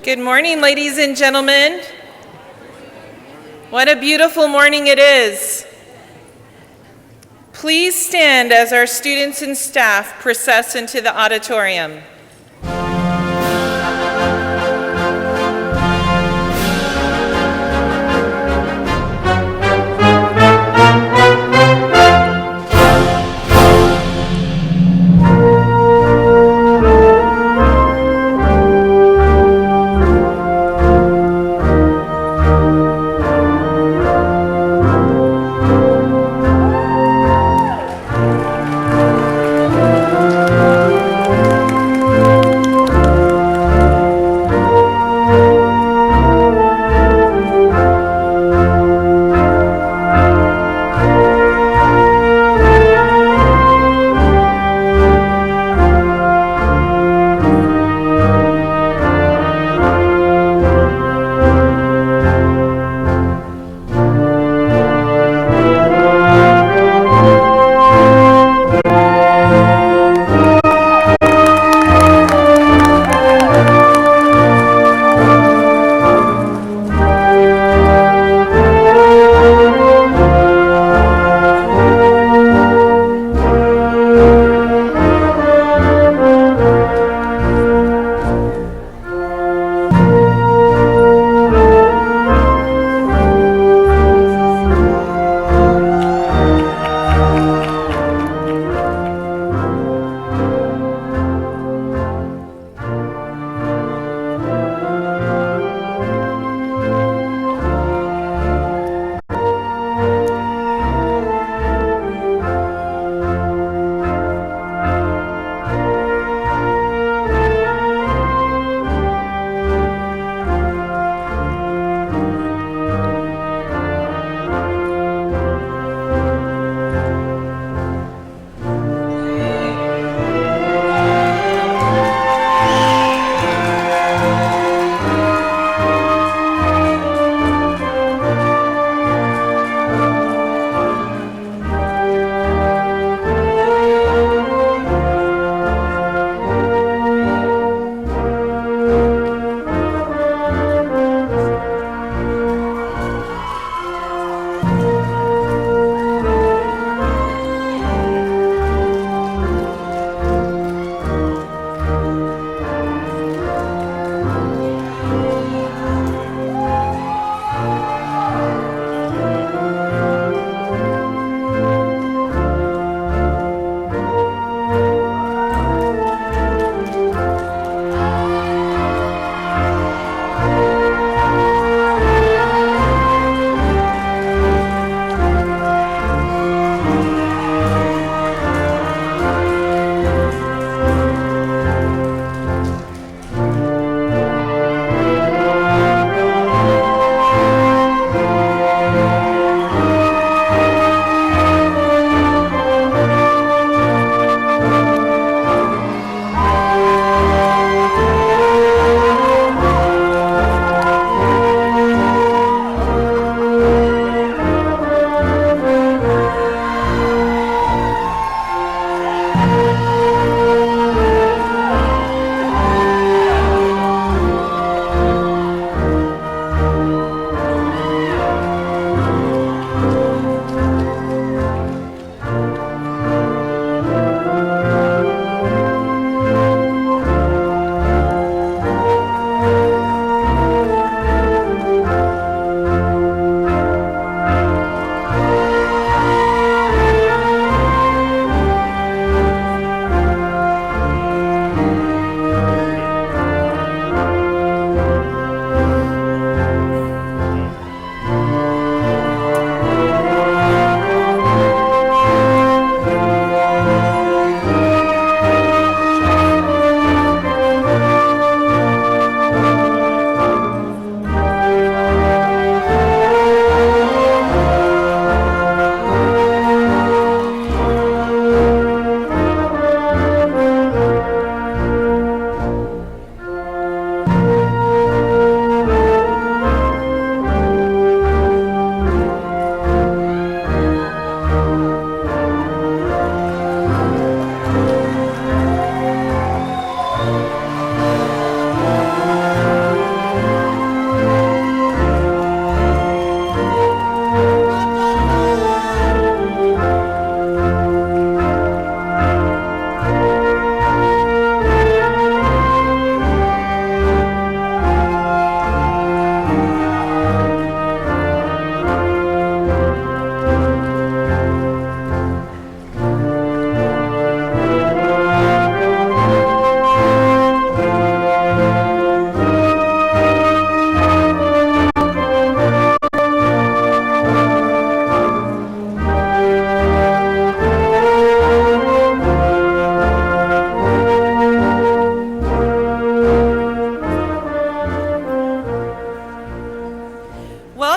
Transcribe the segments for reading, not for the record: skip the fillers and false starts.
Good morning, ladies and gentlemen. What a beautiful morning it is. Please stand as our students and staff process into the auditorium.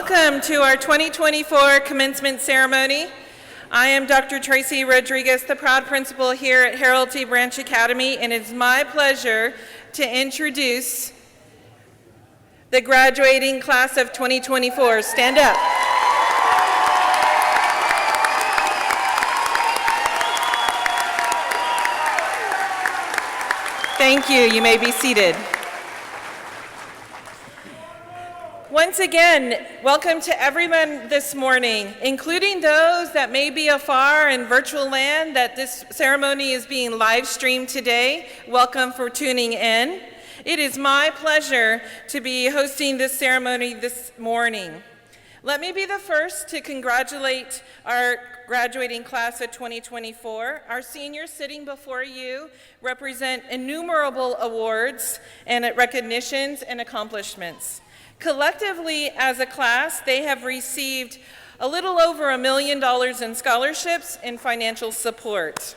Welcome to our 2024 commencement ceremony. I am Dr. Tracy Rodriguez, the proud principal here at Harold T. Branch Academy, and it's my pleasure to introduce the graduating class of 2024. Stand up. Thank you. You may be seated. Once again, welcome to everyone this morning, including those that may be afar in virtual land that this ceremony is being live streamed today. Welcome for tuning in. It is my pleasure to be hosting this ceremony this morning. Let me be the first to congratulate our graduating class of 2024. Our seniors sitting before you represent innumerable awards and recognitions and accomplishments. Collectively, as a class, they have received a little over $1 million in scholarships and financial support.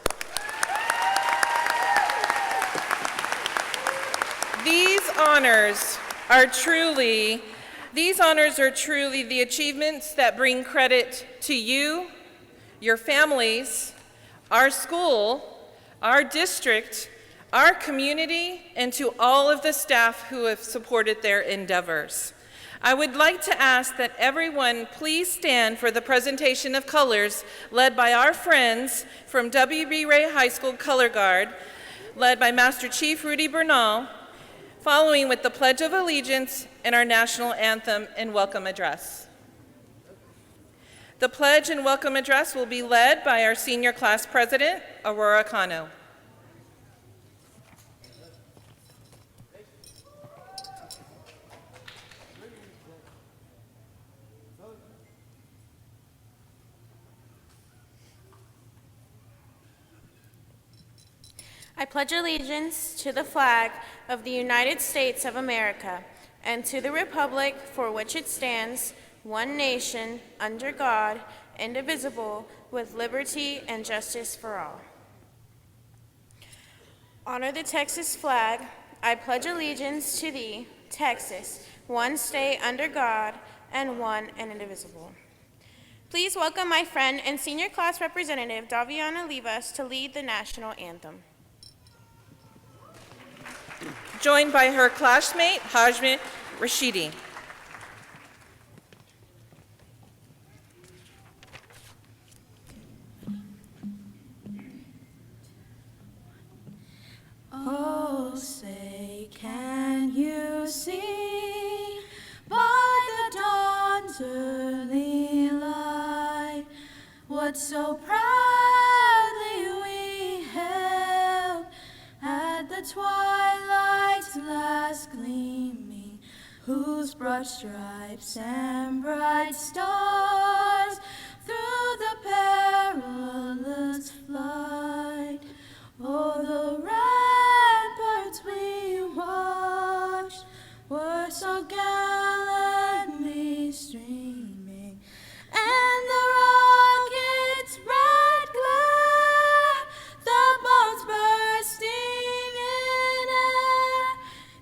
These honors are truly the achievements that bring credit to you, your families, our school, our district, our community, and to all of the staff who have supported their endeavors. I would like to ask that everyone please stand for the presentation of colors led by our friends from W.B. Ray High School Color Guard, led by Master Chief Rudy Bernal, following with the Pledge of Allegiance and our national anthem and welcome address. The pledge and welcome address will be led by our senior class president, Aurora Cano. I pledge allegiance to the flag of the United States of America and to the republic for which it stands, one nation, under God, indivisible, with liberty and justice for all. Honor the Texas flag. I pledge allegiance to thee, Texas, one state under God and one and indivisible. Please welcome my friend and senior class representative, Daviana Livas, to lead the national anthem. Joined by her classmate, Hajme Rashidi. Oh, say, can you see by the dawn's early light what so proudly we held at the twilight's last gleaming, whose broad stripes and bright stars through the perilous flight o'er the ramparts we watched were so gallantly streaming, and the rocket's bright glare, the bombs bursting in air,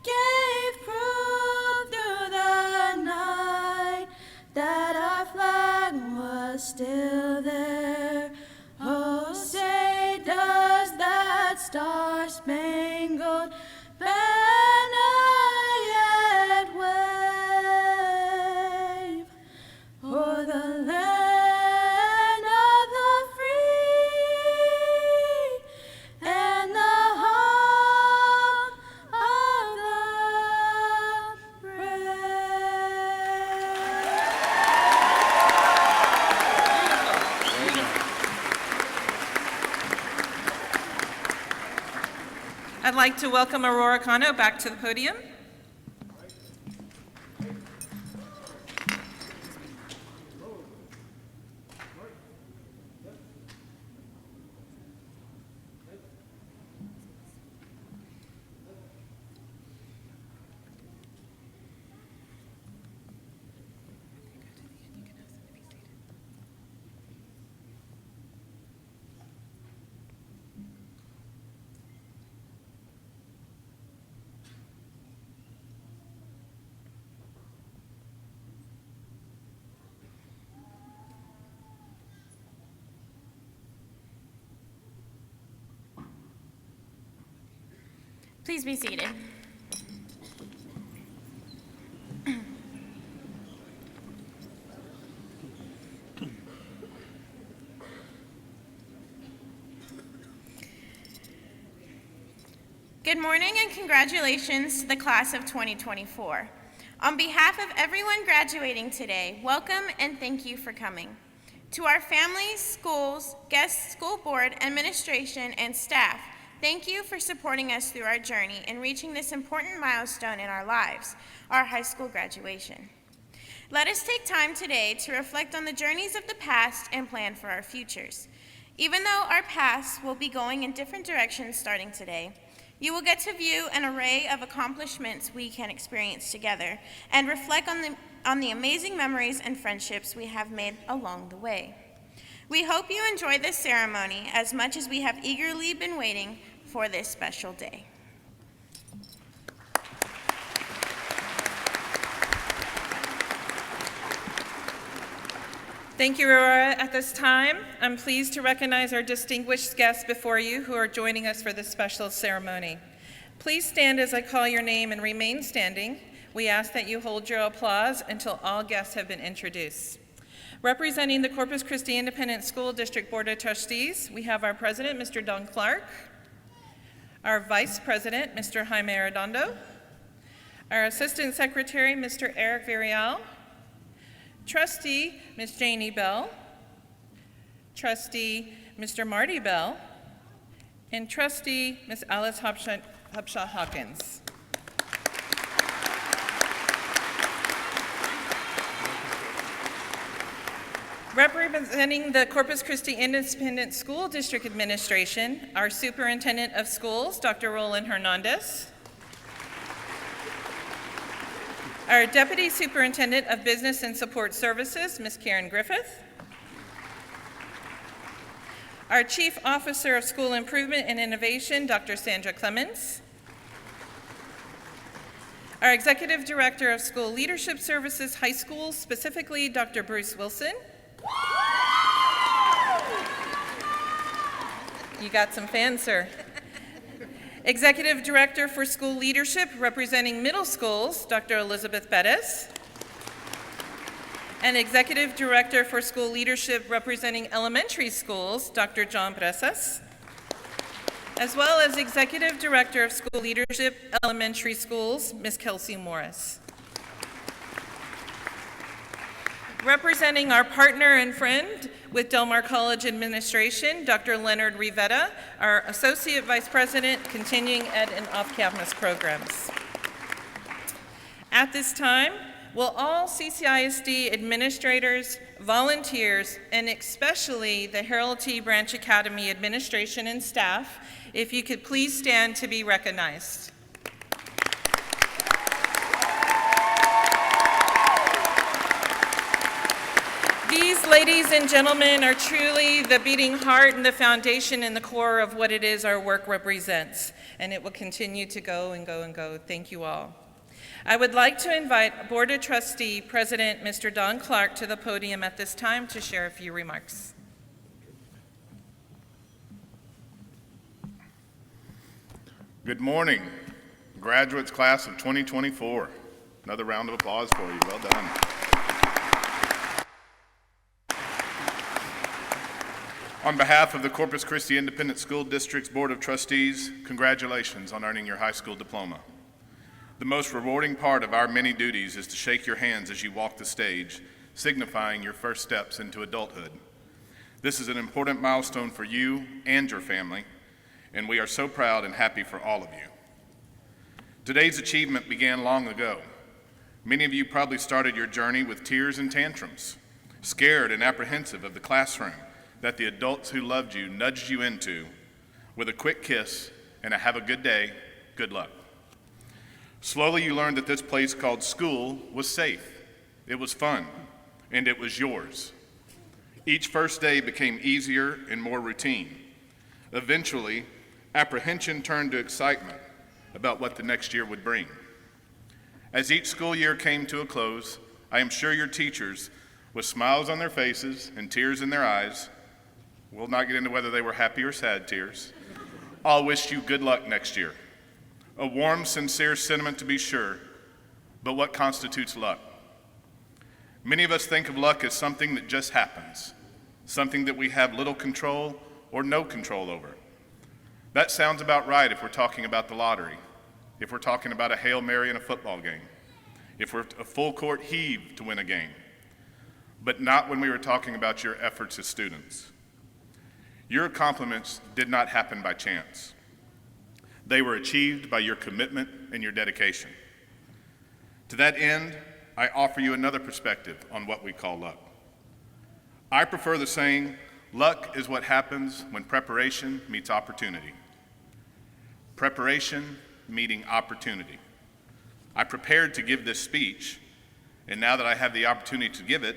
gave proof through the night that our flag was still there. Oh, say, does that star-spangled banner yet wave o'er the land of the free and the home of the brave? I'd like to welcome Aurora Cano back to the podium. Please be seated. Good morning and congratulations to the class of 2024. On behalf of everyone graduating today, welcome and thank you for coming. To our families, schools, guests, school board, administration, and staff, thank you for supporting us through our journey in reaching this important milestone in our lives, our high school graduation. Let us take time today to reflect on the journeys of the past and plan for our futures. Even though our paths will be going in different directions starting today, you will get to view an array of accomplishments we can experience together and reflect on the amazing memories and friendships we have made along the way. We hope you enjoy this ceremony as much as we have eagerly been waiting for this special day. Thank you, Aurora. At this time, I'm pleased to recognize our distinguished guests before you who are joining us for this special ceremony. Please stand as I call your name and remain standing. We ask that you hold your applause until all guests have been introduced. Representing the Corpus Christi Independent School District Board of Trustees, we have our President, Mr. Don Clark, our Vice President, Mr. Jaime Arredondo, our Assistant Secretary, Mr. Eric Villarreal, Trustee, Ms. Janie Bell, Trustee, Mr. Marty Bell, and Trustee, Ms. Alice Hupshaw Hawkins. Representing the Corpus Christi Independent School District Administration, our Superintendent of Schools, Dr. Roland Hernandez, our Deputy Superintendent of Business and Support Services, Ms. Karen Griffith, our Chief Officer of School Improvement and Innovation, Dr. Sandra Clemens, our Executive Director of School Leadership Services, High Schools, specifically Dr. Bruce Wilson. You got some fans, sir. Executive Director for School Leadership representing middle schools, Dr. Elizabeth Bettis. And Executive Director for School Leadership representing elementary schools, Dr. John Bresas. As well as Executive Director of School Leadership Elementary Schools, Ms. Kelsey Morris. Representing our partner and friend with Del Mar College Administration, Dr. Leonard Rivetta, our Associate Vice President, Continuing Ed and Off-Campus Programs. At this time, will all CCISD administrators, volunteers, and especially the Harold T. Branch Academy administration and staff, if you could please stand to be recognized. These ladies and gentlemen are truly the beating heart and the foundation and the core of what it is our work represents, and it will continue to go and go and go. Thank you all. I would like to invite Board of Trustee President Mr. Don Clark to the podium at this time to share a few remarks. Good morning, graduates class of 2024. Another round of applause for you. Well done. On behalf of the Corpus Christi Independent School District's Board of Trustees, congratulations on earning your high school diploma. The most rewarding part of our many duties is to shake your hands as you walk the stage, signifying your first steps into adulthood. This is an important milestone for you and your family, and we are so proud and happy for all of you. Today's achievement began long ago. Many of you probably started your journey with tears and tantrums, scared and apprehensive of the classroom that the adults who loved you nudged you into with a quick kiss and a "have a good day, good luck." Slowly you learned that this place called school was safe, it was fun, and it was yours. Each first day became easier and more routine. Eventually, apprehension turned to excitement about what the next year would bring. As each school year came to a close, I am sure your teachers, with smiles on their faces and tears in their eyes, we'll not get into whether they were happy or sad tears, all wished you good luck next year. A warm, sincere sentiment to be sure, but what constitutes luck? Many of us think of luck as something that just happens, something that we have little control or no control over. That sounds about right if we're talking about the lottery, if we're talking about a Hail Mary in a football game, if we're a full court heave to win a game, but not when we were talking about your efforts as students. Your accomplishments did not happen by chance. They were achieved by your commitment and your dedication. To that end, I offer you another perspective on what we call luck. I prefer the saying, luck is what happens when preparation meets opportunity. Preparation meeting opportunity. I prepared to give this speech, and now that I have the opportunity to give it,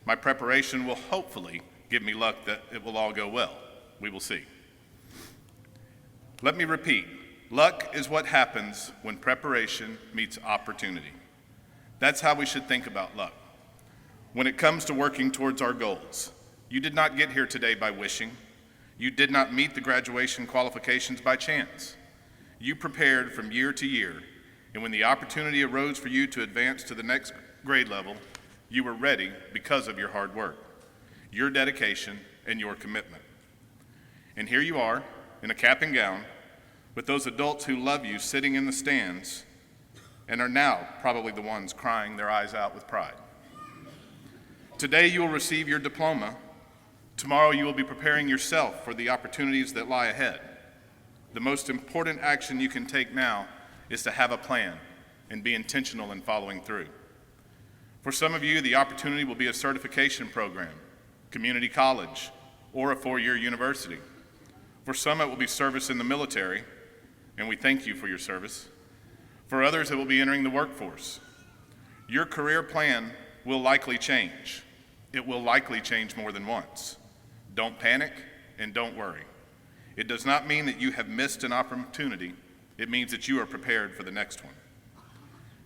my preparation will hopefully give me luck that it will all go well. We will see. Let me repeat, luck is what happens when preparation meets opportunity. That's how we should think about luck. When it comes to working towards our goals, you did not get here today by wishing. You did not meet the graduation qualifications by chance. You prepared from year to year, and when the opportunity arose for you to advance to the next grade level, you were ready because of your hard work, your dedication, and your commitment. And here you are, in a cap and gown, with those adults who love you sitting in the stands and are now probably the ones crying their eyes out with pride. Today you will receive your diploma. Tomorrow you will be preparing yourself for the opportunities that lie ahead. The most important action you can take now is to have a plan and be intentional in following through. For some of you, the opportunity will be a certification program, community college, or a four-year university. For some, it will be service in the military, and we thank you for your service. For others, it will be entering the workforce. Your career plan will likely change. It will likely change more than once. Don't panic and don't worry. It does not mean that you have missed an opportunity. It means that you are prepared for the next one.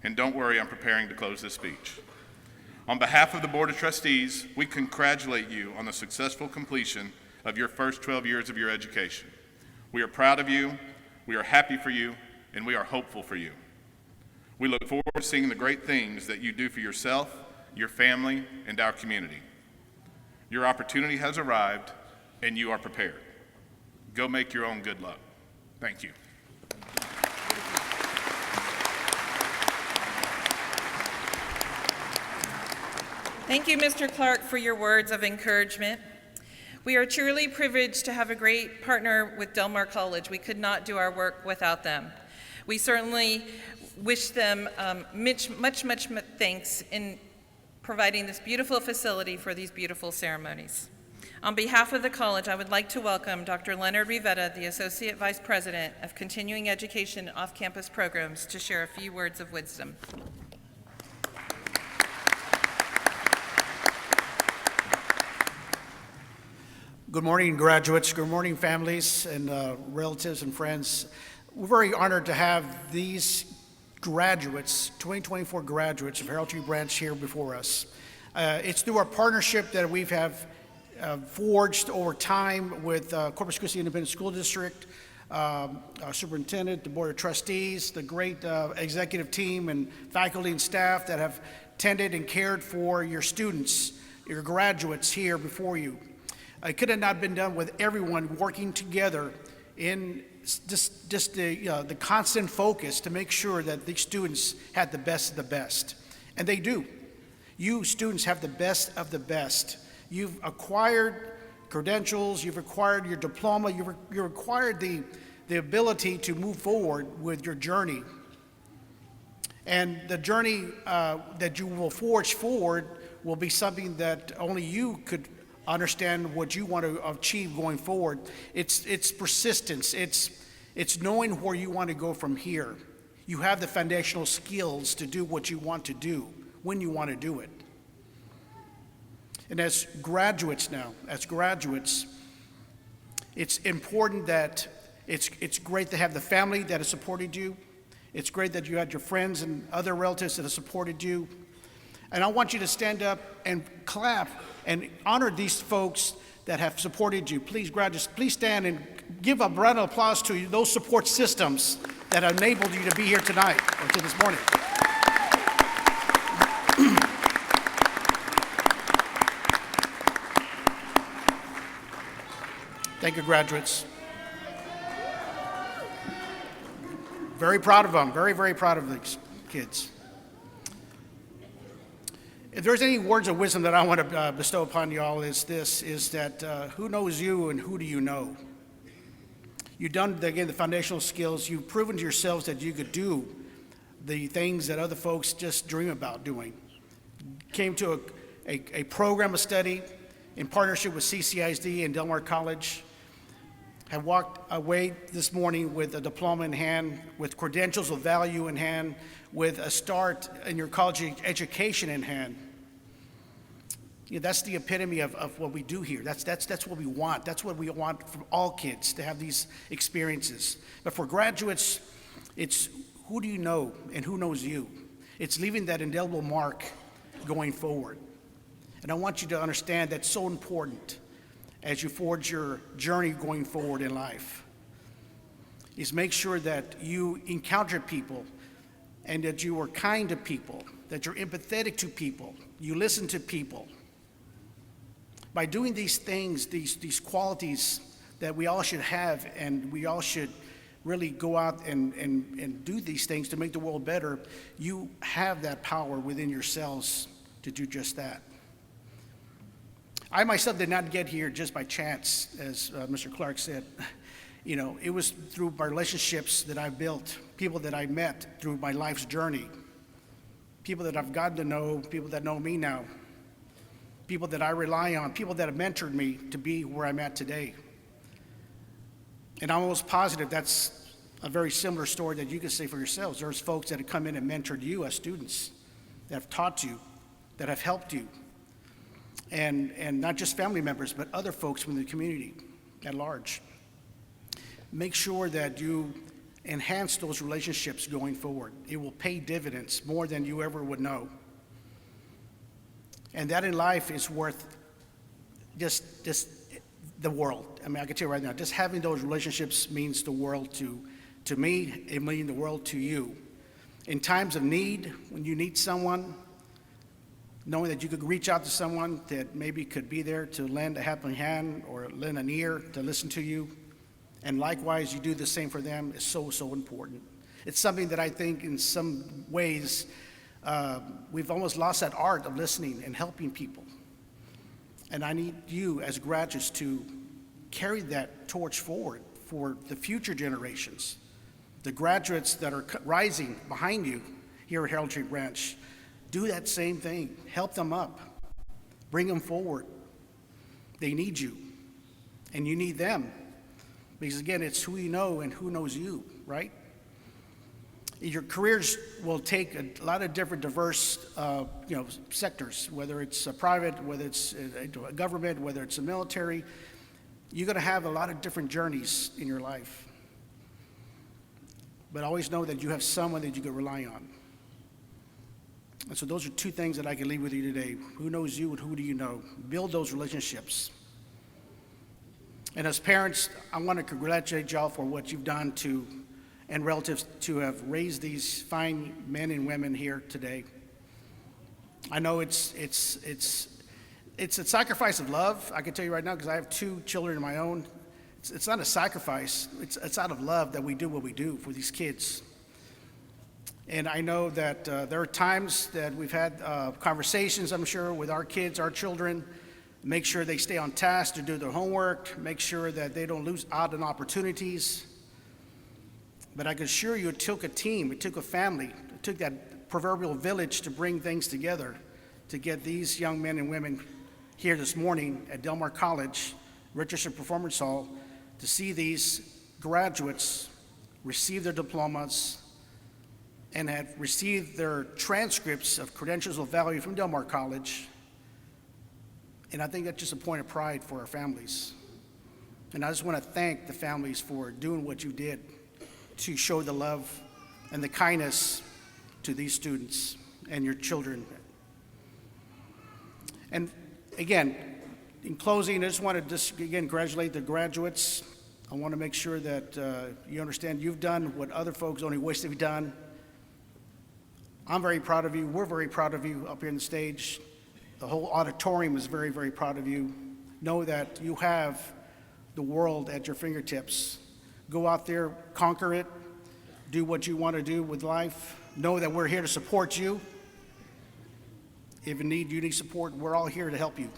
And don't worry, I'm preparing to close this speech. On behalf of the Board of Trustees, we congratulate you on the successful completion of your first 12 years of your education. We are proud of you, we are happy for you, and we are hopeful for you. We look forward to seeing the great things that you do for yourself, your family, and our community. Your opportunity has arrived, and you are prepared. Go make your own good luck. Thank you. Thank you, Mr. Clark, for your words of encouragement. We are truly privileged to have a great partner with Del Mar College. We could not do our work without them. We certainly wish them much thanks in providing this beautiful facility for these beautiful ceremonies. On behalf of the college, I would like to welcome Dr. Leonard Rivetta, the Associate Vice President of Continuing Education Off-Campus Programs, to share a few words of wisdom. Good morning, graduates. Good morning, families and relatives and friends. We're very honored to have these graduates, 2024 graduates of Heraldry Branch here before us. It's through our partnership that we have forged over time with Corpus Christi Independent School District, our superintendent, the Board of Trustees, the great executive team and faculty and staff that have tended and cared for your students, your graduates here before you. It could have not been done with everyone working together in just the constant focus to make sure that the students had the best of the best. And they do. You students have the best of the best. You've acquired credentials, you've acquired your diploma, you've acquired the ability to move forward with your journey. And the journey that you will forge forward will be something that only you could understand what you want to achieve going forward. It's persistence. It's knowing where you want to go from here. You have the foundational skills to do what you want to do when you want to do it. And as graduates, it's important that it's great to have the family that has supported you. It's great that you had your friends and other relatives that have supported you. And I want you to stand up and clap and honor these folks that have supported you. Please, graduates, please stand and give a round of applause to those support systems that enabled you to be here tonight, or to this morning. Thank you, graduates. Very proud of them, very, very proud of these kids. If there's any words of wisdom that I want to bestow upon you all is that who knows you and who do you know? You've done, again, the foundational skills. You've proven to yourselves that you could do the things that other folks just dream about doing. Came to a program of study in partnership with CCISD and Del Mar College. Have walked away this morning with a diploma in hand, with credentials of value in hand, with a start in your college education in hand. You know, that's the epitome of what we do here. That's what we want. That's what we want from all kids, to have these experiences. But for graduates, it's who do you know and who knows you? It's leaving that indelible mark going forward. And I want you to understand that's so important as you forge your journey going forward in life, is make sure that you encounter people and that you are kind to people, that you're empathetic to people, you listen to people. By doing these things, these qualities that we all should have, and we all should really go out and do these things to make the world better, you have that power within yourselves to do just that. I myself did not get here just by chance, as Mr. Clark said. You know, it was through my relationships that I built, people that I met through my life's journey, people that I've gotten to know, people that know me now, people that I rely on, people that have mentored me to be where I'm at today. And I'm almost positive that's a very similar story that you can say for yourselves. There's folks that have come in and mentored you as students, that have taught you, that have helped you. And not just family members, but other folks from the community at large. Make sure that you enhance those relationships going forward. It will pay dividends more than you ever would know. And that in life is worth just the world. I mean, I can tell you right now, just having those relationships means the world to me, it means the world to you. In times of need, when you need someone, knowing that you could reach out to someone that maybe could be there to lend a helping hand or lend an ear to listen to you, and likewise you do the same for them, is so, so important. It's something that I think in some ways we've almost lost that art of listening and helping people. And I need you as graduates to carry that torch forward for the future generations, the graduates that are rising behind you here at Heraldry Branch. Do that same thing. Help them up. Bring them forward. They need you, and you need them. Because again, it's who you know and who knows you, right? Your careers will take a lot of different diverse sectors, whether it's private, whether it's a government, whether it's a military. You're going to have a lot of different journeys in your life. But always know that you have someone that you can rely on. And so those are two things that I can leave with you today. Who knows you and who do you know? Build those relationships. And as parents, I want to congratulate y'all for what you've done and relatives to have raised these fine men and women here today. I know it's a sacrifice of love. I can tell you right now, because I have 2 children of my own. It's not a sacrifice. It's out of love that we do what we do for these kids. And I know that there are times that we've had conversations, I'm sure, with our kids, our children, make sure they stay on task to do their homework, make sure that they don't lose out on opportunities. But I can assure you it took a team, it took a family, it took that proverbial village to bring things together to get these young men and women here this morning at Del Mar College, Richardson Performance Hall, to see these graduates receive their diplomas and have received their transcripts of credentials of value from Del Mar College. And I think that's just a point of pride for our families. And I just want to thank the families for doing what you did to show the love and the kindness to these students and your children. And again, in closing, I just want to again congratulate the graduates I want to make sure that you understand you've done what other folks only wish they've done. I'm very proud of you. We're very proud of you up here on the stage. The whole auditorium is very, very proud of you. Know that you have the world at your fingertips. Go out there, conquer it, do what you want to do with life. Know that we're here to support you. If you need support, we're all here to help you.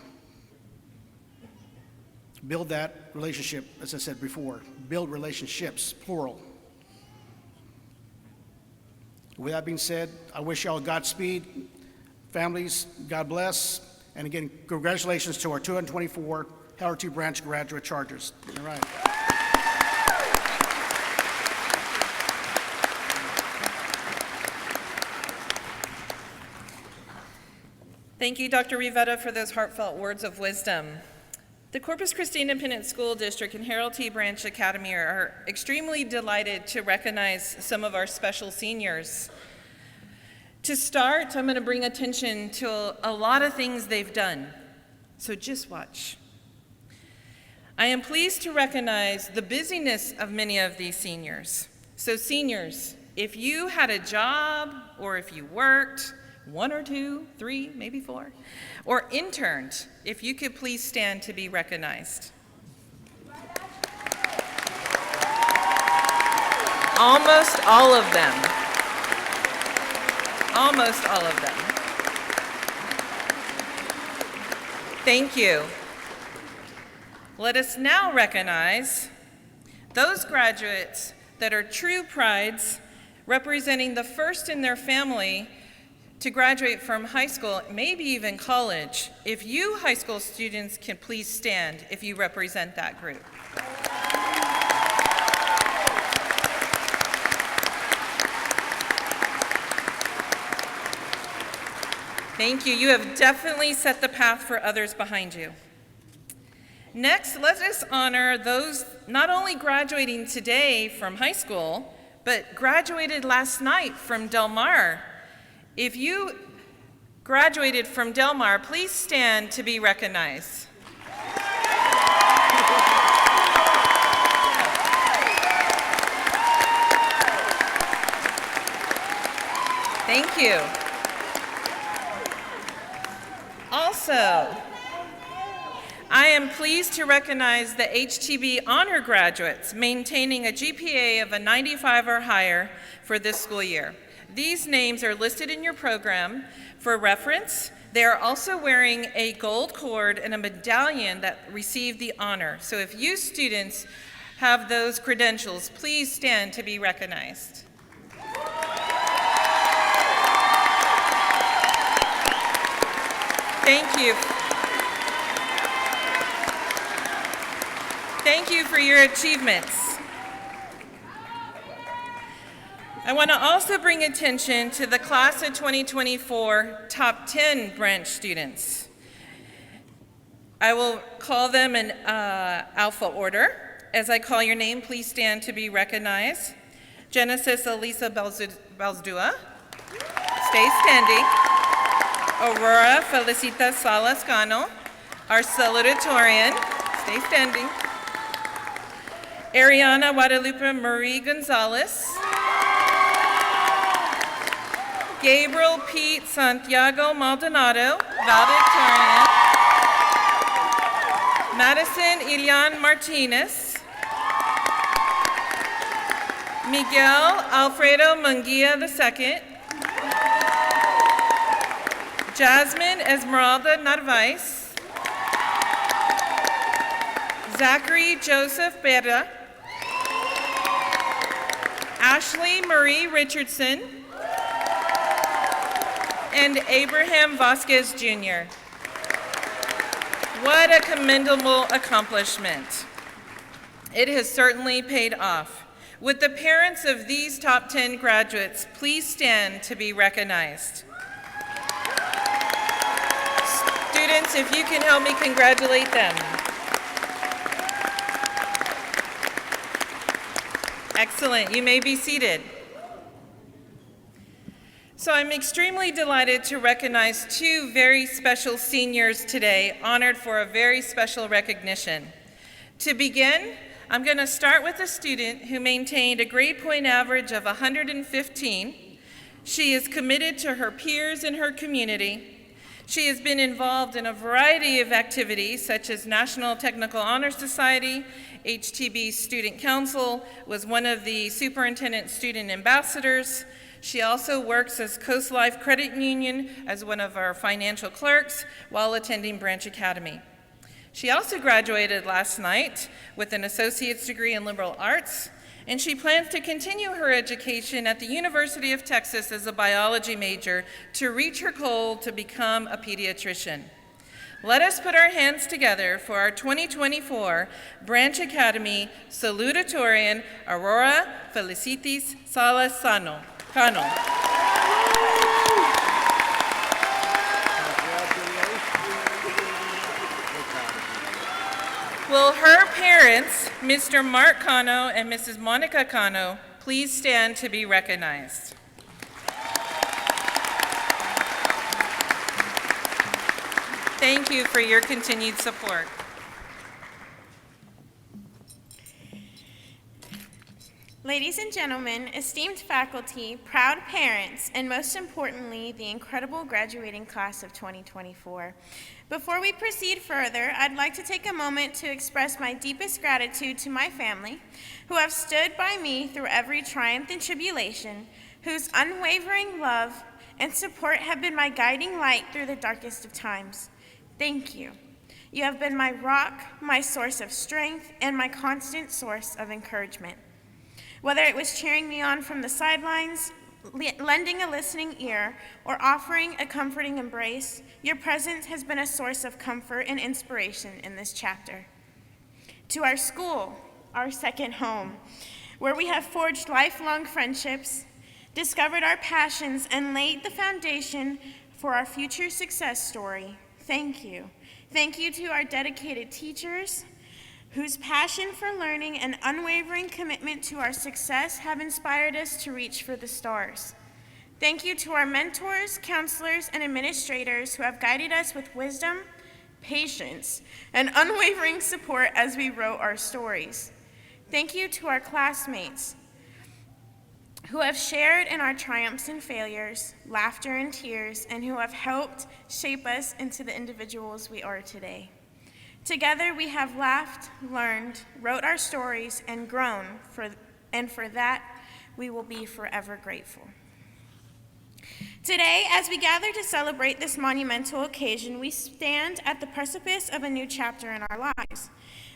Build that relationship, as I said before. Build relationships, plural. With that being said, I wish y'all Godspeed. Families, God bless. And again, congratulations to our 224 Hallertau Branch graduate chargers. All right. Thank you, Dr. Rivera, for those heartfelt words of wisdom. The Corpus Christi Independent School District and Hallertau Branch Academy are extremely delighted to recognize some of our special seniors. To start, I'm going to bring attention to a lot of things they've done, so just watch. I am pleased to recognize the busyness of many of these seniors. So seniors, if you had a job or if you worked, 1 or 2, 3, maybe 4, or interned, if you could please stand to be recognized. Almost all of them. Almost all of them. Thank you. Let us now recognize those graduates that are true prides, representing the first in their family to graduate from high school, maybe even college. If you high school students can please stand if you represent that group. Thank you. You have definitely set the path for others behind you. Next, let us honor those not only graduating today from high school, but graduated last night from Del Mar. If you graduated from Del Mar, please stand to be recognized. Thank you. Also, I am pleased to recognize the HTB honor graduates maintaining a GPA of a 95 or higher for this school year. These names are listed in your program for reference. They are also wearing a gold cord and a medallion that received the honor. So if you students have those credentials, please stand to be recognized. Thank you. Thank you for your achievements. I want to also bring attention to the class of 2024 top 10 branch students. I will call them in alpha order. As I call your name, please stand to be recognized. Genesis Elisa Balzdua, stay standing. Aurora Felicita Salas Cano, our salutatorian, stay standing. Ariana Guadalupe Marie Gonzalez. Gabriel Pete Santiago Maldonado, valedictorian. Madison Ilian Martinez. Miguel Alfredo Munguia II. Jasmine Esmeralda Narvaez. Zachary Joseph Berra. Ashley Marie Richardson. And Abraham Vasquez Jr. What a commendable accomplishment. It has certainly paid off. Would the parents of these top 10 graduates please stand to be recognized? Students, if you can help me congratulate them. Excellent. You may be seated. So I'm extremely delighted to recognize two very special seniors today, honored for a very special recognition. To begin, I'm going to start with a student who maintained a grade point average of 115. She is committed to her peers and her community. She has been involved in a variety of activities such as National Technical Honor Society, HTB Student Council, was one of the Superintendent Student Ambassadors. She also works as Coast Life Credit Union as one of our financial clerks while attending Branch Academy. She also graduated last night with an associate's degree in liberal arts, and she plans to continue her education at the University of Texas as a biology major to reach her goal to become a pediatrician. Let us put our hands together for our 2024 Branch Academy Salutatorian Aurora Felicitis Salas Cano. Will her parents, Mr. Mark Cano and Mrs. Monica Cano, please stand to be recognized? Thank you for your continued support. Ladies and gentlemen, esteemed faculty, proud parents, and most importantly, the incredible graduating class of 2024. Before we proceed further, I'd like to take a moment to express my deepest gratitude to my family, who have stood by me through every triumph and tribulation, whose unwavering love and support have been my guiding light through the darkest of times. Thank you. You have been my rock, my source of strength, and my constant source of encouragement. Whether it was cheering me on from the sidelines, lending a listening ear, or offering a comforting embrace, your presence has been a source of comfort and inspiration in this chapter. To our school, our second home, where we have forged lifelong friendships, discovered our passions, and laid the foundation for our future success story, thank you. Thank you to our dedicated teachers, whose passion for learning and unwavering commitment to our success have inspired us to reach for the stars. Thank you to our mentors, counselors, and administrators who have guided us with wisdom, patience, and unwavering support as we wrote our stories. Thank you to our classmates who have shared in our triumphs and failures, laughter and tears, and who have helped shape us into the individuals we are today. Together we have laughed, learned, wrote our stories, and grown, and for that we will be forever grateful. Today, as we gather to celebrate this monumental occasion, we stand at the precipice of a new chapter in our lives.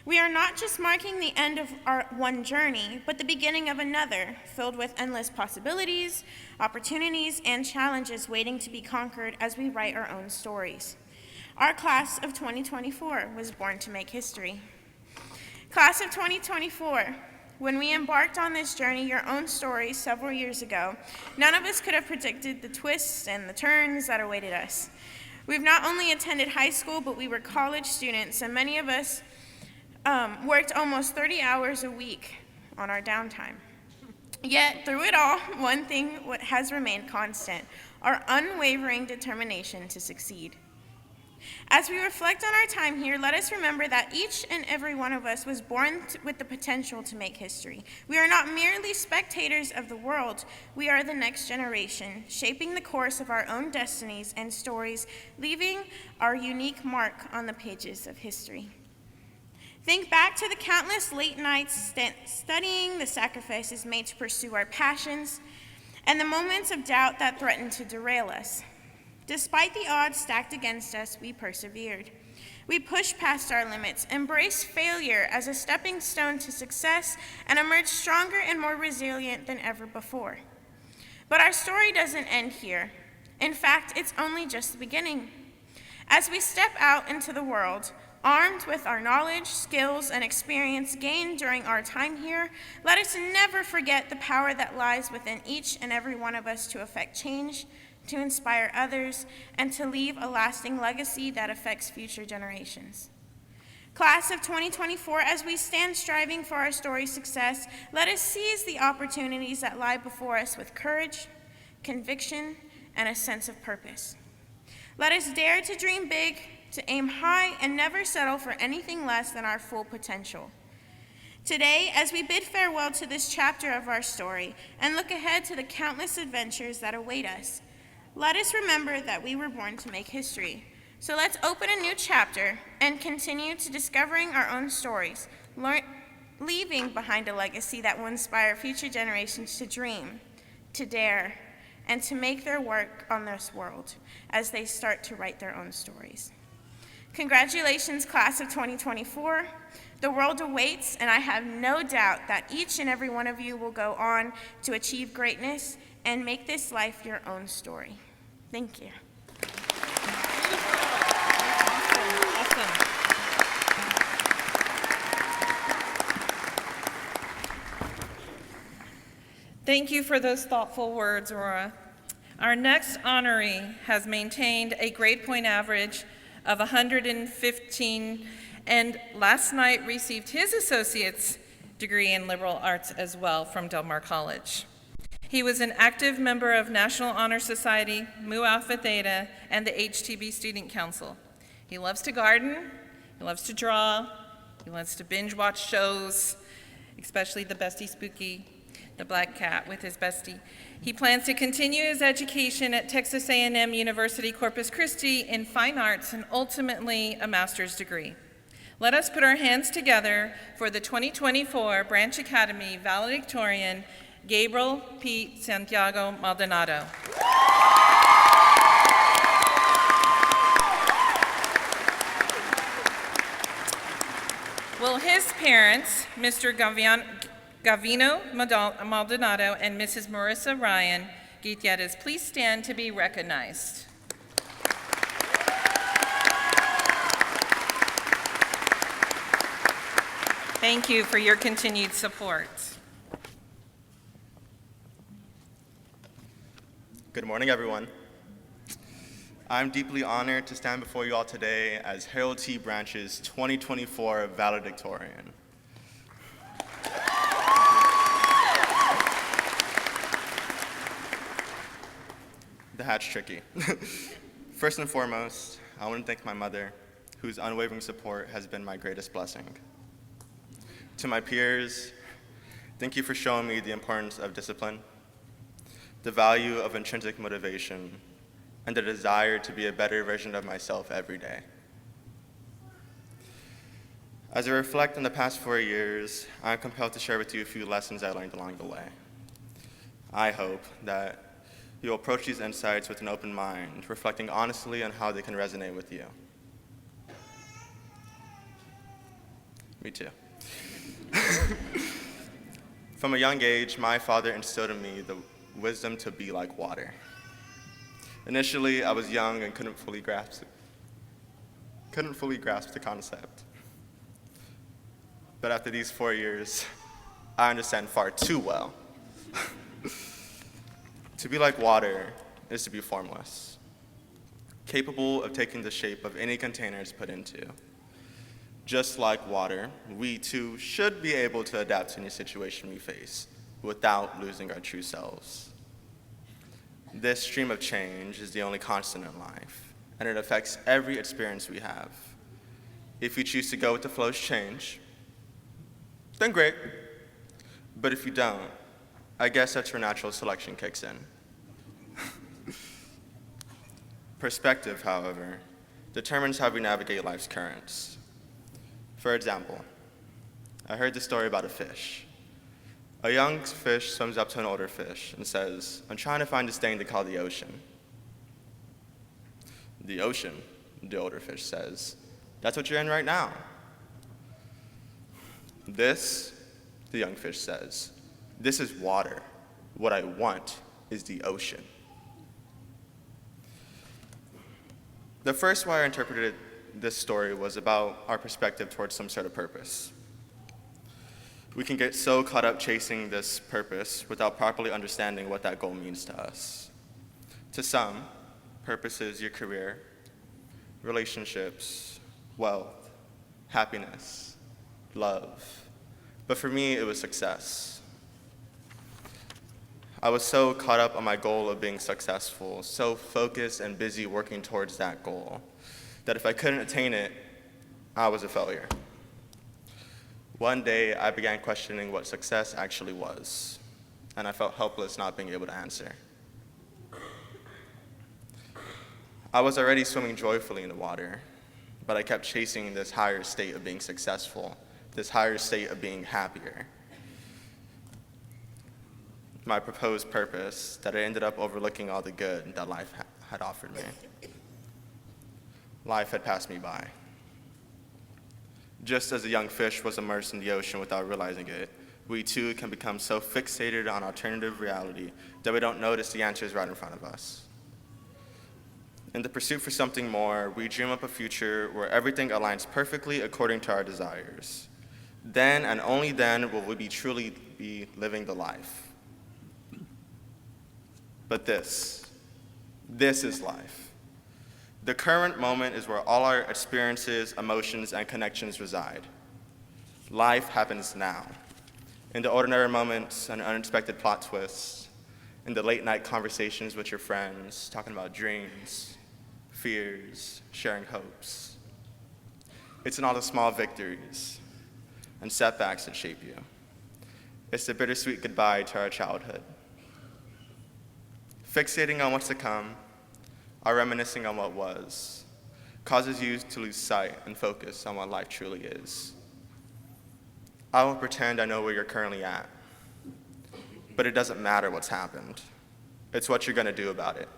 We are not just marking the end of our one journey, but the beginning of another, filled with endless possibilities, opportunities, and challenges waiting to be conquered as we write our own stories. Our class of 2024 was born to make history. Class of 2024, when we embarked on this journey, your own story several years ago, none of us could have predicted the twists and the turns that awaited us. We've not only attended high school, but we were college students, and many of us worked almost 30 hours a week on our downtime. Yet, through it all, one thing has remained constant: our unwavering determination to succeed. As we reflect on our time here, let us remember that each and every one of us was born with the potential to make history. We are not merely spectators of the world. We are the next generation, shaping the course of our own destinies and stories, leaving our unique mark on the pages of history. Think back to the countless late nights studying, the sacrifices made to pursue our passions, and the moments of doubt that threatened to derail us. Despite the odds stacked against us, we persevered. We pushed past our limits, embraced failure as a stepping stone to success, and emerged stronger and more resilient than ever before. But our story doesn't end here. In fact, it's only just the beginning. As we step out into the world, armed with our knowledge, skills, and experience gained during our time here, let us never forget the power that lies within each and every one of us to affect change, to inspire others, and to leave a lasting legacy that affects future generations. Class of 2024, as we stand striving for our story's success, let us seize the opportunities that lie before us with courage, conviction, and a sense of purpose. Let us dare to dream big, to aim high, and never settle for anything less than our full potential. Today, as we bid farewell to this chapter of our story and look ahead to the countless adventures that await us, let us remember that we were born to make history. So let's open a new chapter and continue to discovering our own stories, leaving behind a legacy that will inspire future generations to dream, to dare, and to make their work on this world as they start to write their own stories. Congratulations, class of 2024. The world awaits, and I have no doubt that each and every one of you will go on to achieve greatness and make this life your own story. Thank you. Awesome. Thank you for those thoughtful words, Aurora. Our next honoree has maintained a grade point average of 115 and last night received his associate's degree in liberal arts as well from Del Mar College. He was an active member of National Honor Society, Mu Alpha Theta, and the HTB Student Council. He loves to garden, he loves to draw, he loves to binge watch shows, especially the Bestie Spooky, the Black Cat with his bestie. He plans to continue his education at Texas A&M University Corpus Christi in fine arts and ultimately a master's degree. Let us put our hands together for the 2024 Branch Academy valedictorian, Gabriel P. Santiago Maldonado. Will his parents, Mr. Gavino Maldonado and Mrs. Marissa Ryan Gutierrez, please stand to be recognized. Thank you for your continued support. Good morning, everyone. I'm deeply honored to stand before you all today as Harold T. Branch's 2024 valedictorian. The hat's tricky. First and foremost, I want to thank my mother, whose unwavering support has been my greatest blessing. To my peers, thank you for showing me the importance of discipline, the value of intrinsic motivation, and the desire to be a better version of myself every day. As I reflect on the past 4 years, I am compelled to share with you a few lessons I learned along the way. I hope that you'll approach these insights with an open mind, reflecting honestly on how they can resonate with you. Me too. From a young age, my father instilled in me the wisdom to be like water. Initially, I was young and couldn't fully grasp the concept. But after these 4 years, I understand far too well. To be like water is to be formless, capable of taking the shape of any container it's put into. Just like water, we too should be able to adapt to any situation we face without losing our true selves. This stream of change is the only constant in life, and it affects every experience we have. If you choose to go with the flow's change, then great. But if you don't, I guess that's where natural selection kicks in. Perspective, however, determines how we navigate life's currents. For example, I heard the story about a fish. A young fish swims up to an older fish and says, "I'm trying to find this thing they call the ocean." "The ocean," the older fish says, "that's what you're in right now." "This," the young fish says, "this is water. What I want is the ocean." The first way I interpreted this story was about our perspective towards some sort of purpose. We can get so caught up chasing this purpose without properly understanding what that goal means to us. To some, purpose is your career, relationships, wealth, happiness, love. But for me, it was success. I was so caught up on my goal of being successful, so focused and busy working towards that goal, that if I couldn't attain it, I was a failure. One day, I began questioning what success actually was, and I felt helpless not being able to answer. I was already swimming joyfully in the water, but I kept chasing this higher state of being successful, this higher state of being happier. My proposed purpose, that I ended up overlooking all the good that life had offered me. Life had passed me by. Just as a young fish was immersed in the ocean without realizing it, we too can become so fixated on alternative reality that we don't notice the answers right in front of us. In the pursuit for something more, we dream up a future where everything aligns perfectly according to our desires. Then and only then will we truly be living the life. But this is life. The current moment is where all our experiences, emotions, and connections reside. Life happens now. In the ordinary moments and unexpected plot twists, in the late night conversations with your friends, talking about dreams, fears, sharing hopes. It's in all the small victories and setbacks that shape you. It's the bittersweet goodbye to our childhood. Fixating on what's to come, or reminiscing on what was, causes you to lose sight and focus on what life truly is. I won't pretend I know where you're currently at, but it doesn't matter what's happened. It's what you're gonna do about it.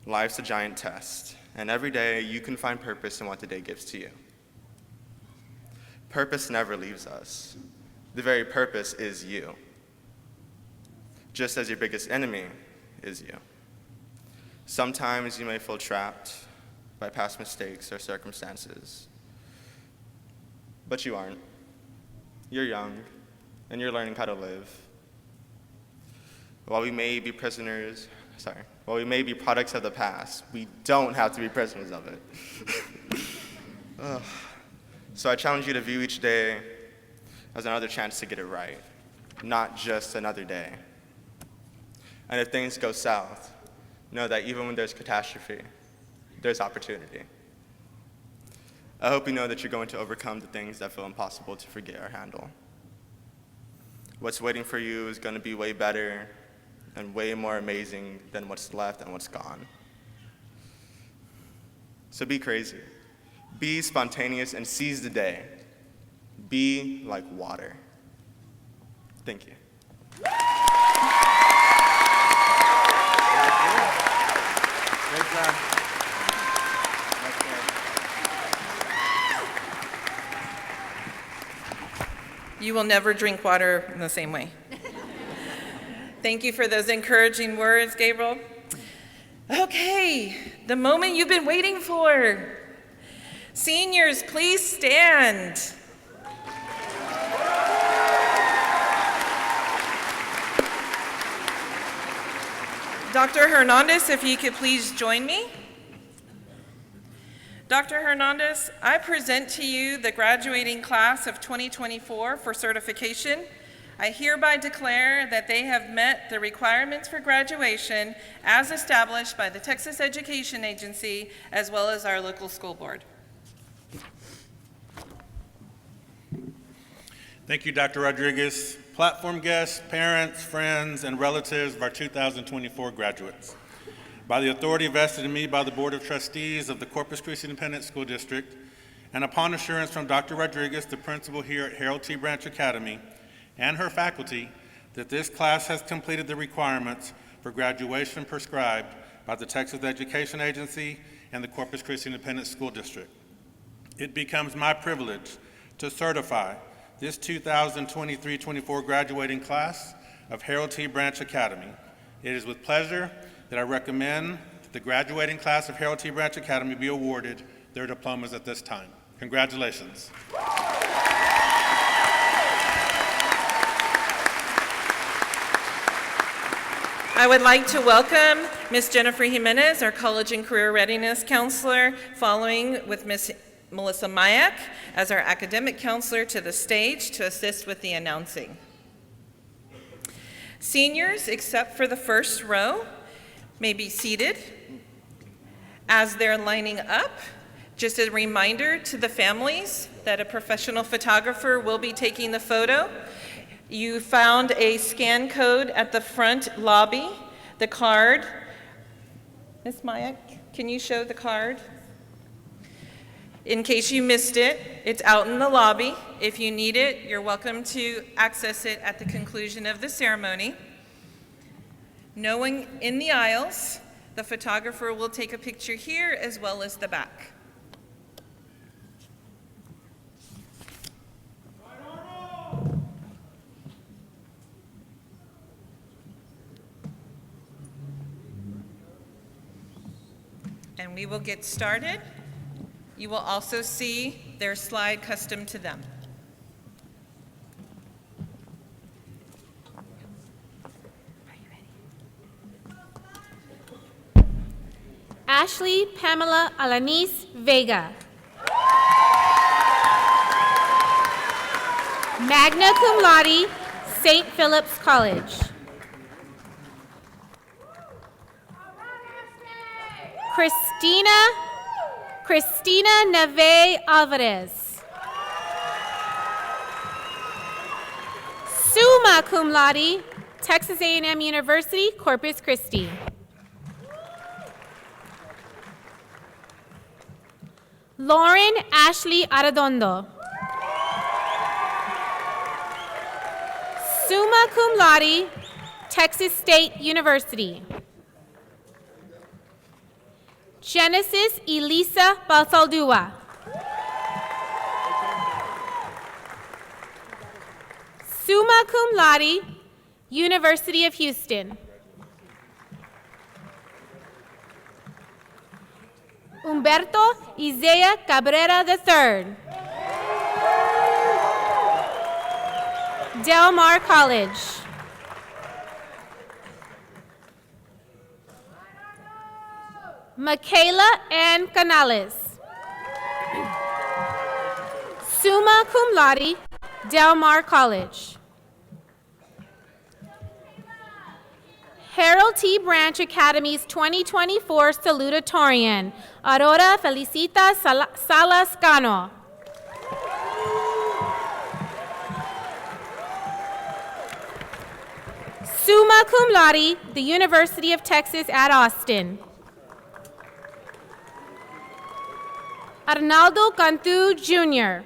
Life's a giant test, and every day you can find purpose in what the day gives to you. Purpose never leaves us. The very purpose is you, just as your biggest enemy is you. Sometimes you may feel trapped by past mistakes or circumstances, but you aren't. You're young, and you're learning how to live. While we may be products of the past, we don't have to be prisoners of it. So I challenge you to view each day as another chance to get it right, not just another day. And if things go south, know that even when there's catastrophe, there's opportunity. I hope you know that you're going to overcome the things that feel impossible to forget or handle. What's waiting for you is going to be way better and way more amazing than what's left and what's gone. So be crazy. Be spontaneous and seize the day. Be like water. Thank you. Great job. You will never drink water in the same way. Thank you for those encouraging words, Gabriel. Okay, the moment you've been waiting for. Seniors, please stand. Dr. Hernandez, if you could please join me. Dr. Hernandez, I present to you the graduating class of 2024 for certification. I hereby declare that they have met the requirements for graduation as established by the Texas Education Agency as well as our local school board. Thank you, Dr. Rodriguez. Platform guests, parents, friends, and relatives of our 2024 graduates. By the authority vested in me by the Board of Trustees of the Corpus Christi Independent School District, and upon assurance from Dr. Rodriguez, the principal here at Harold T. Branch Academy, and her faculty, that this class has completed the requirements for graduation prescribed by the Texas Education Agency and the Corpus Christi Independent School District. It becomes my privilege to certify this 2023-24 graduating class of Harold T. Branch Academy. It is with pleasure that I recommend the graduating class of Harold T. Branch Academy be awarded their diplomas at this time. Congratulations. I would like to welcome Ms. Jennifer Jimenez, our College and Career Readiness Counselor, following with Ms. Melissa Mayak as our Academic Counselor to the stage to assist with the announcing. Seniors, except for the first row, may be seated. As they're lining up, Just a reminder to the families that a professional photographer will be taking the photo. You found a scan code at the front lobby, the card. Miss Maya, can you show the card? In case you missed it, it's out in the lobby. If you need it, you're welcome to access it at the conclusion of the ceremony. No one in the aisles. The photographer will take a picture here as well as the back. And we will get started. You will also see their slide custom to them. Ashley Pamela Alanis Vega. Magna cum laude, St. Philip's College. Cristina Neve Alvarez. Summa cum laude, Texas A&M University, Corpus Christi. Lauren Ashley Arredondo. Summa cum laude, Texas State University. Genesis Elisa Balsaldua. Summa cum laude, University of Houston. Humberto Isaiah Cabrera III. Del Mar College. Michaela Ann Canales. Summa cum laude, Del Mar College. Harold T. Branch Academy's 2024 salutatorian, Aurora Felicita Salas Cano. Summa cum laude, the University of Texas at Austin. Arnaldo Cantu, Jr.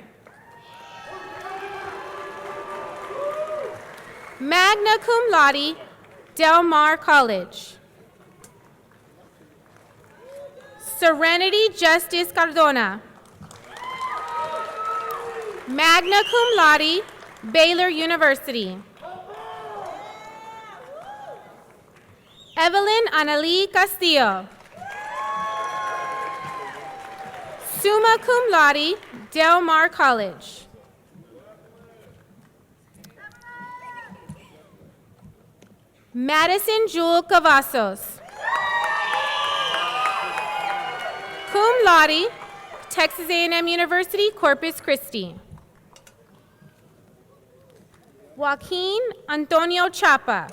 Magna cum laude, Del Mar College. Serenity Justice Cardona. Magna cum laude, Baylor University. Evelyn Annalie Castillo. Summa cum laude, Del Mar College. Madison Jewel Cavazos. Cum laude, Texas A&M University, Corpus Christi. Joaquin Antonio Chapa.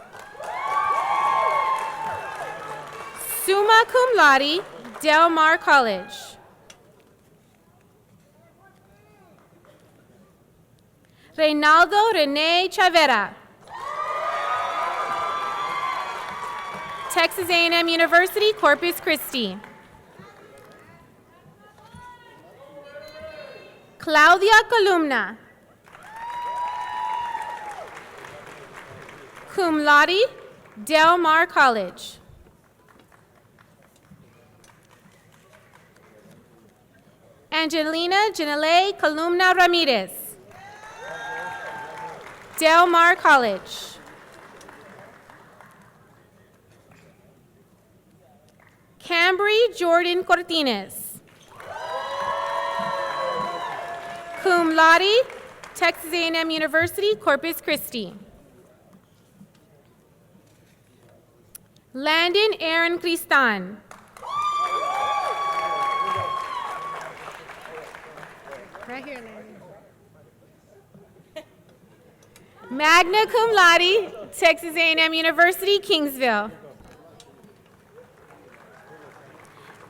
Summa cum laude, Del Mar College. Reynaldo Rene Chavera. Texas A&M University, Corpus Christi. Claudia Columna. Cum laude, Del Mar College. Angelina Janelle Columna Ramirez. Del Mar College. Cambry Jordan Cortines. Cum laude, Texas A&M University, Corpus Christi. Landon Aaron Cristan. Right here, Landon. Magna cum laude, Texas A&M University, Kingsville.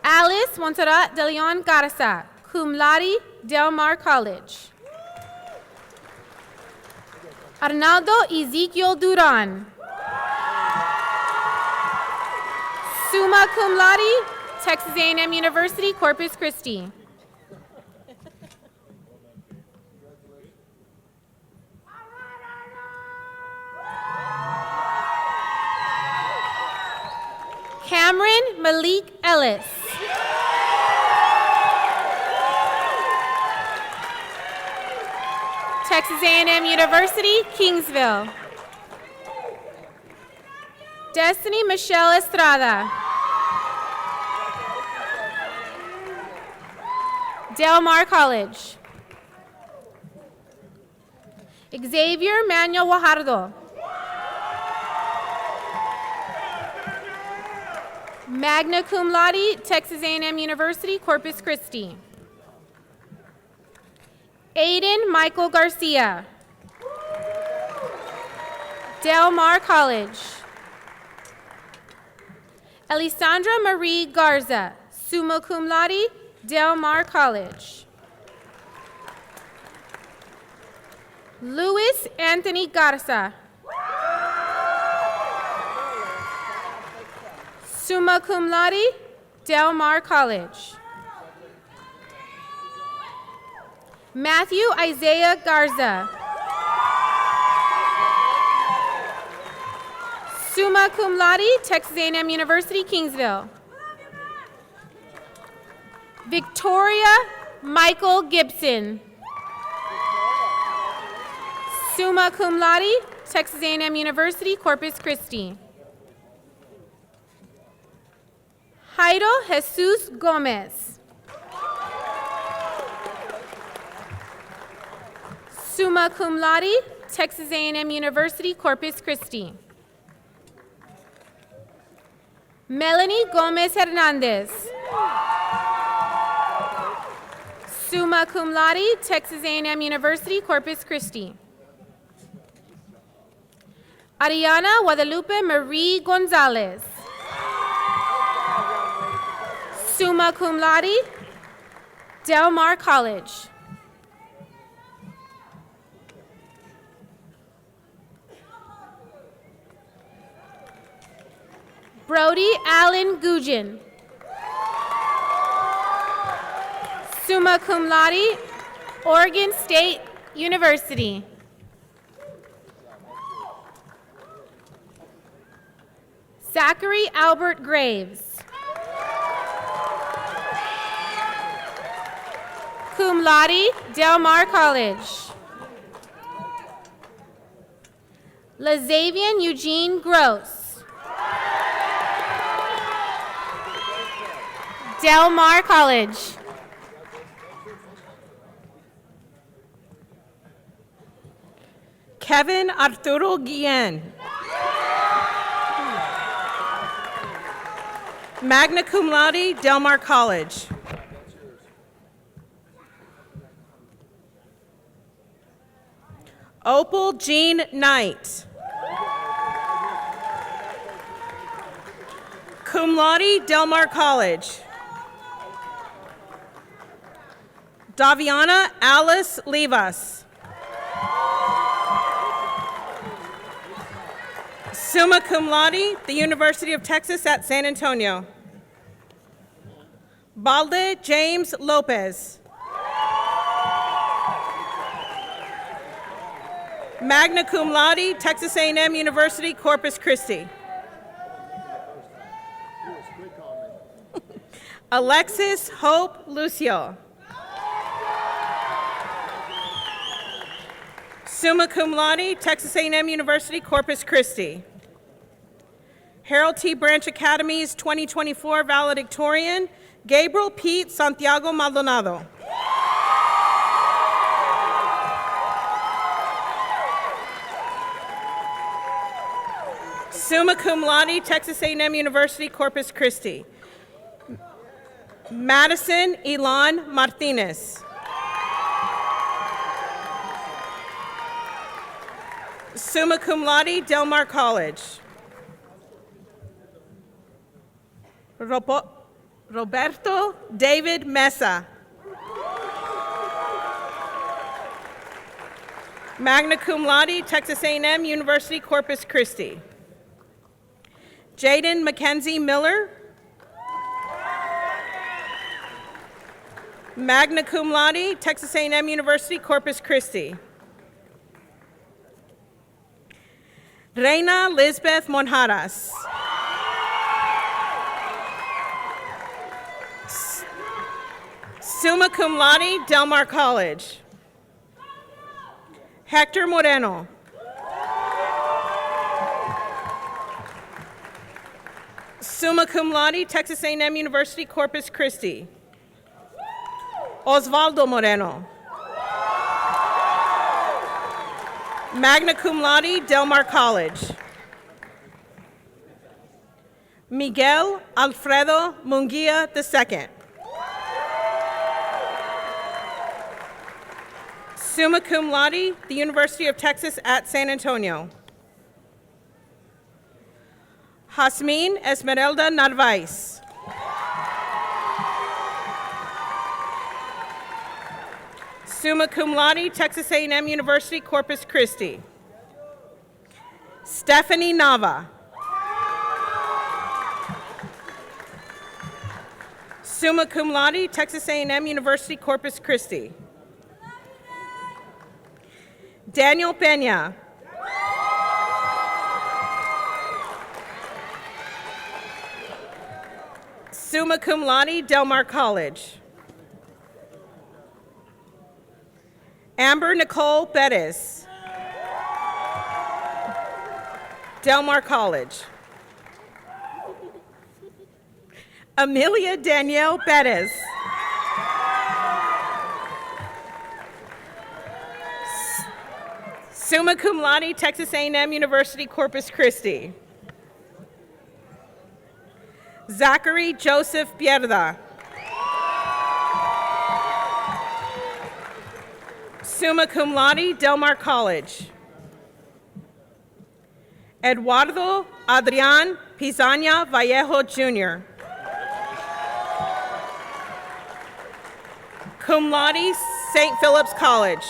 Alice Montserrat de Leon Garza. Cum laude, Del Mar College. Arnaldo Ezequiel Duran. Summa cum laude, Texas A&M University, Corpus Christi. Cameron Malik Ellis. Texas A&M University, Kingsville. Destiny Michelle Estrada. Del Mar College. Xavier Manuel Guajardo. Magna cum laude, Texas A&M University, Corpus Christi. Aiden Michael Garcia. Del Mar College. Elisandra Marie Garza, summa cum laude, Del Mar College. Luis Anthony Garza. Summa cum laude, Del Mar College. Matthew Isaiah Garza. Summa cum laude, Texas A&M University, Kingsville. Victoria Michael Gibson. Summa cum laude, Texas A&M University, Corpus Christi. Jairo Jesus Gomez. Summa cum laude, Texas A&M University, Corpus Christi. Melanie Gomez Hernandez. Summa cum laude, Texas A&M University, Corpus Christi. Ariana Guadalupe Marie Gonzalez. Summa cum laude, Del Mar College. Brody Allen Gugin. Summa cum laude, Oregon State University. Zachary Albert Graves. Cum laude, Del Mar College. Lazavian Eugene Gross. Del Mar College. Kevin Arturo Guillen. Magna cum laude, Del Mar College. Opal Jean Knight. Cum laude, Del Mar College. Daviana Alice Livas. Summa cum laude, the University of Texas at San Antonio. Balde James Lopez. Magna cum laude, Texas A&M University, Corpus Christi. Alexis Hope Lucio. Summa cum laude, Texas A&M University, Corpus Christi. Harold T. Branch Academy's 2024 valedictorian, Gabriel Pete Santiago Maldonado. Summa cum laude, Texas A&M University, Corpus Christi. Madison Elon Martinez. Summa cum laude, Del Mar College. Roberto David Mesa. Magna cum laude, Texas A&M University, Corpus Christi. Jaden Mackenzie Miller. Magna cum laude, Texas A&M University, Corpus Christi. Reina Lisbeth Monjaras. Summa cum laude, Del Mar College. Hector Moreno. Summa cum laude, Texas A&M University, Corpus Christi. Osvaldo Moreno. Magna cum laude, Del Mar College. Miguel Alfredo Munguia II. Summa cum laude, the University of Texas at San Antonio. Jasmine Esmeralda Narvaez. Summa cum laude, Texas A&M University, Corpus Christi. Stephanie Nava. Summa cum laude, Texas A&M University, Corpus Christi. Daniel Peña. Summa cum laude, Del Mar College. Amber Nicole Bettis. Del Mar College. Amelia Danielle Bettis. Summa cum laude, Texas A&M University, Corpus Christi. Zachary Joseph Pierda. Summa cum laude, Del Mar College. Eduardo Adrián Pizaña Vallejo, Jr. Cum laude, St. Philip's College.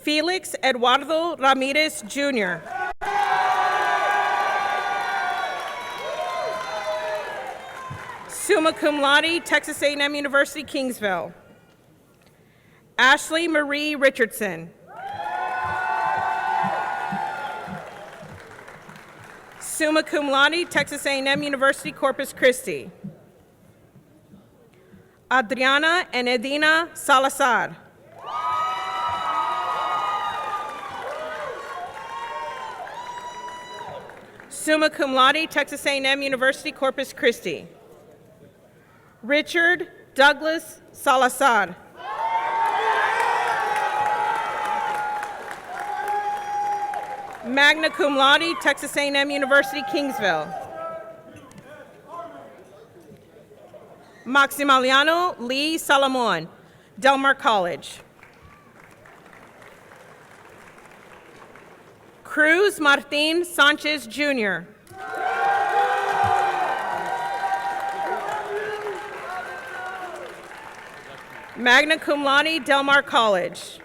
Felix Eduardo Ramirez, Jr. Summa cum laude, Texas A&M University, Kingsville. Ashley Marie Richardson. Summa cum laude, Texas A&M University, Corpus Christi. Adriana and Edina Salazar. Summa cum laude, Texas A&M University, Corpus Christi. Richard Douglas Salazar. Magna cum laude, Texas A&M University, Kingsville. Maximiliano Lee Salomon, Del Mar College. Cruz Martin Sanchez, Jr. Magna cum laude, Del Mar College.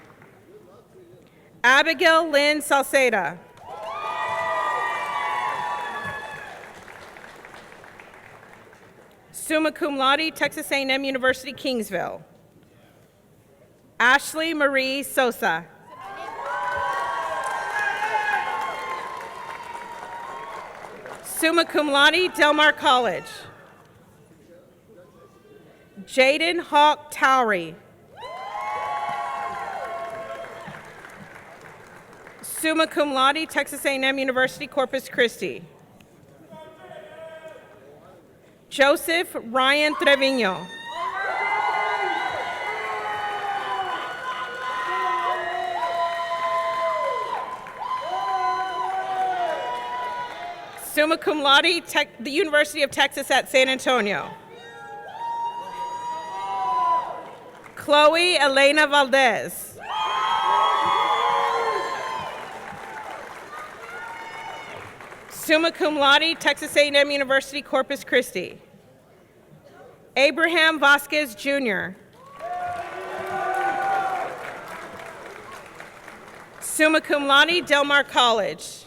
Abigail Lynn Salceda. Summa cum laude, Texas A&M University, Kingsville. Ashley Marie Sosa. Summa cum laude, Del Mar College. Jaden Hawk Towery. Summa cum laude, Texas A&M University, Corpus Christi. Joseph Ryan Trevino. Summa cum laude, the University of Texas at San Antonio. Chloe Elena Valdez. Summa cum laude, Texas A&M University, Corpus Christi. Abraham Vasquez, Jr. Summa cum laude, Del Mar College.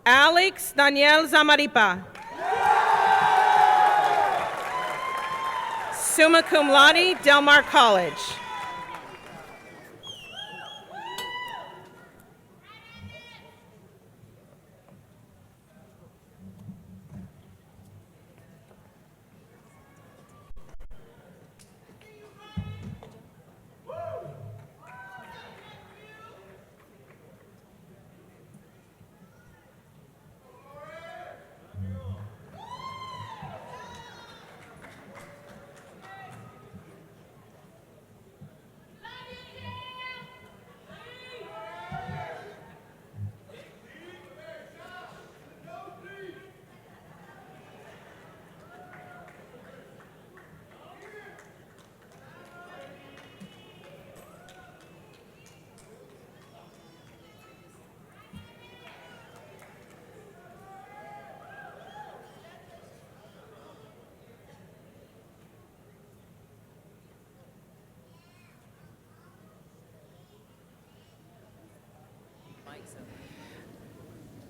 Alex Daniel Zamaripa. Summa cum laude, Del Mar College.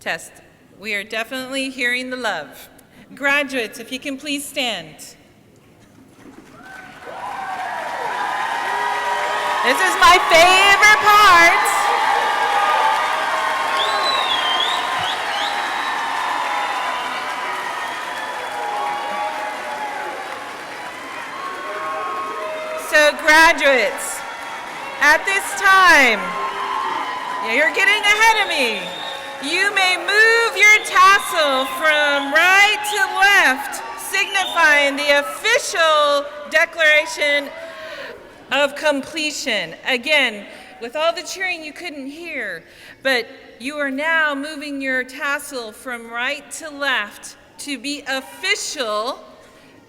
Test. We are definitely hearing the love. Graduates, if you can please stand. This is my favorite part. So graduates, at this time, yeah, you're getting ahead of me. You may move your tassel from right to left, signifying the official declaration of completion. Again, with all the cheering you couldn't hear, but you are now moving your tassel from right to left to be official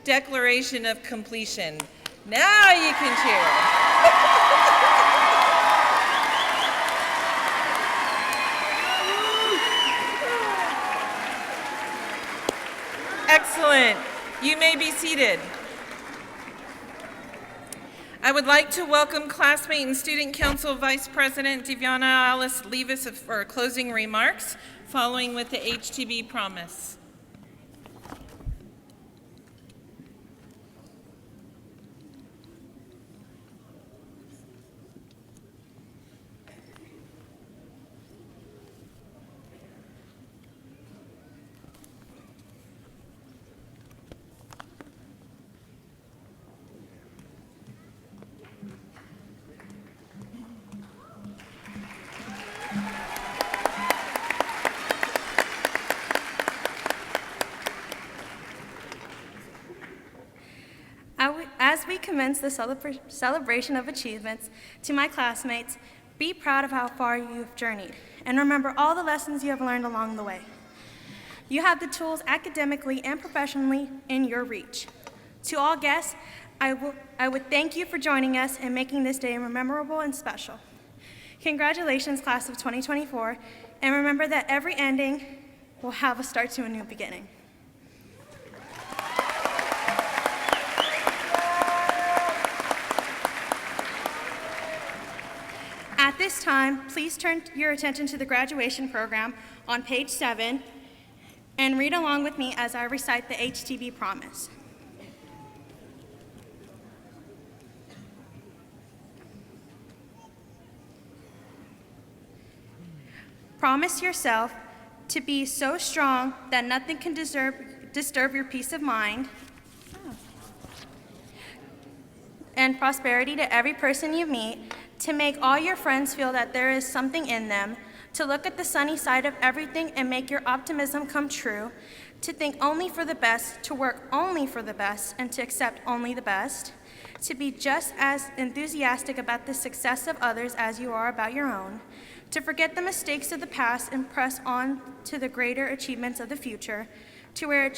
declaration of completion. Now you can cheer. Excellent. You may be seated. I would like to welcome classmate and student council vice president Deviana Alice Levis for closing remarks, following with the HTB promise. As we commence the celebration of achievements, to my classmates, be proud of how far you have journeyed, and remember all the lessons you have learned along the way. You have the tools academically and professionally in your reach. To all guests, I would thank you for joining us and making this day memorable and special. Congratulations, class of 2024, and remember that every ending will have a start to a new beginning. At this time, please turn your attention to the graduation program on page 7 and read along with me as I recite the HTB promise. Promise yourself to be so strong that nothing can disturb your peace of mind, and prosperity to every person you meet, to make all your friends feel that there is something in them, to look at the sunny side of everything and make your optimism come true, to think only for the best, to work only for the best, and to accept only the best, to be just as enthusiastic about the success of others as you are about your own, to forget the mistakes of the past and press on to the greater achievements of the future, to wear a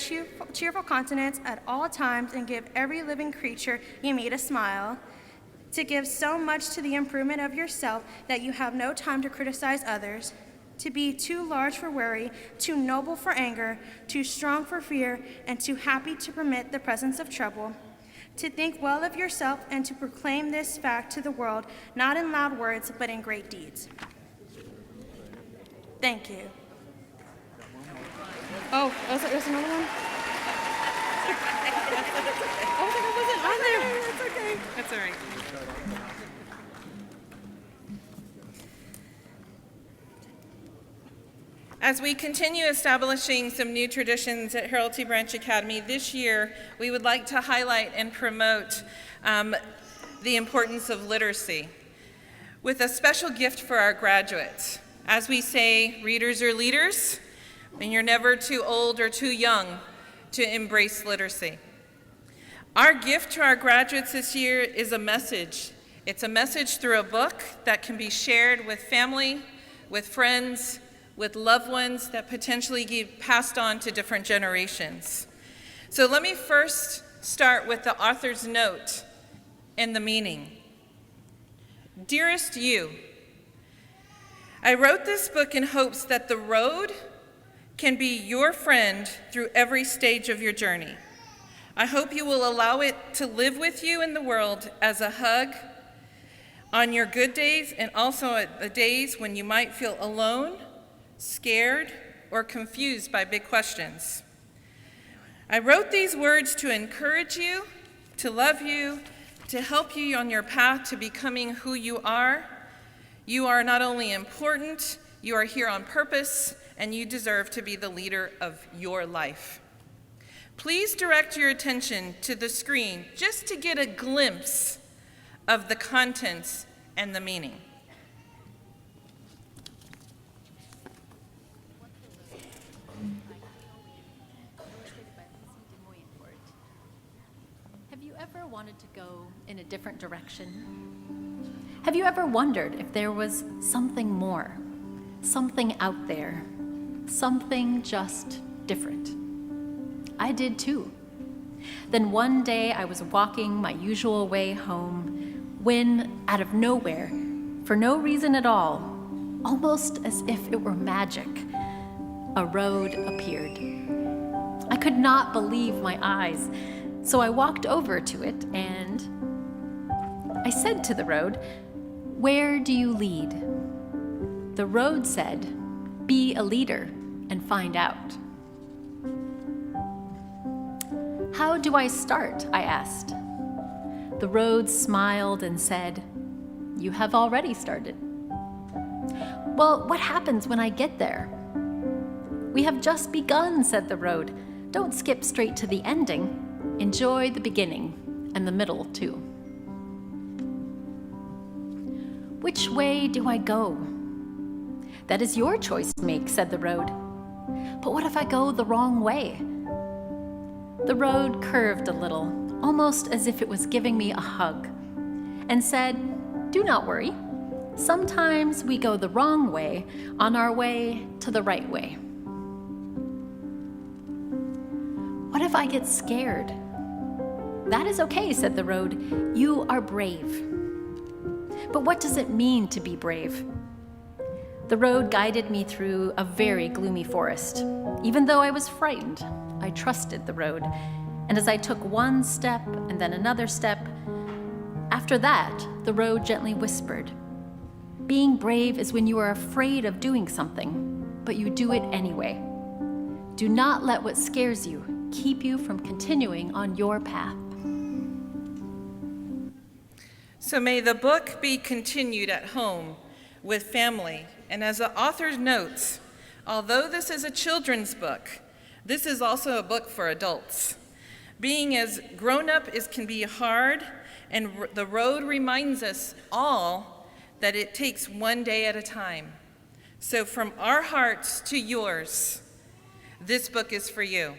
cheerful countenance at all times and give every living creature you meet a smile, to give so much to the improvement of yourself that you have no time to criticize others, to be too large for worry, too noble for anger, too strong for fear, and too happy to permit the presence of trouble, to think well of yourself and to proclaim this fact to the world, not in loud words, but in great deeds. Thank you. Oh, there's another one? I wasn't on there. That's okay. That's all right. As we continue establishing some new traditions at Harold T. Branch Academy this year, we would like to highlight and promote the importance of literacy with a special gift for our graduates. As we say, readers are leaders, and you're never too old or too young to embrace literacy. Our gift to our graduates this year is a message. It's a message through a book that can be shared with family, with friends, with loved ones, that potentially get passed on to different generations. So let me first start with the author's note and the meaning. Dearest you, I wrote this book in hopes that the road can be your friend through every stage of your journey. I hope you will allow it to live with you in the world as a hug on your good days and also at the days when you might feel alone, scared, or confused by big questions. I wrote these words to encourage you, to love you, to help you on your path to becoming who you are. You are not only important, you are here on purpose, and you deserve to be the leader of your life. Please direct your attention to the screen just to get a glimpse of the contents and the meaning. Have you ever wanted to go in a different direction? Have you ever wondered if there was something more, something out there, something just different? I did too. Then one day I was walking my usual way home when, out of nowhere, for no reason at all, almost as if it were magic, a road appeared. I could not believe my eyes, so I walked over to it and I said to the road, "Where do you lead?" The road said, "Be a leader and find out." "How do I start?" I asked. The road smiled and said, "You have already started." "Well, what happens when I get there?" "We have just begun," said the road. "Don't skip straight to the ending. Enjoy the beginning and the middle too." "Which way do I go?" "That is your choice to make," said the road. "But what if I go the wrong way?" The road curved a little, almost as if it was giving me a hug, and said, "Do not worry. Sometimes we go the wrong way on our way to the right way." "What if I get scared?" "That is okay," said the road. "You are brave." "But what does it mean to be brave?" The road guided me through a very gloomy forest. Even though I was frightened, I trusted the road. And as I took one step and then another step, after that, the road gently whispered, "Being brave is when you are afraid of doing something, but you do it anyway. Do not let what scares you keep you from continuing on your path." So may the book be continued at home with family. And as the author notes, although this is a children's book, this is also a book for adults. Being as grown up can be hard, and the road reminds us all that it takes one day at a time. So from our hearts to yours, this book is for you.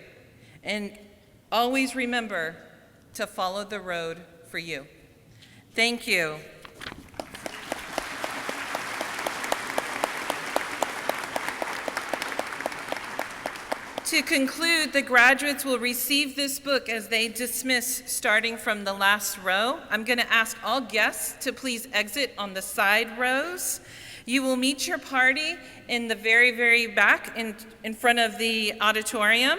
And always remember to follow the road for you. Thank you. To conclude, the graduates will receive this book as they dismiss, starting from the last row. I'm going to ask all guests to please exit on the side rows. You will meet your party in the very, very back in front of the auditorium.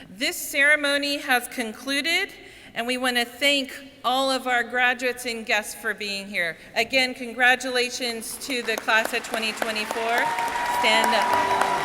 This ceremony has concluded, And we want to thank all of our graduates and guests for being here. Again, congratulations to the class of 2024. Stand up.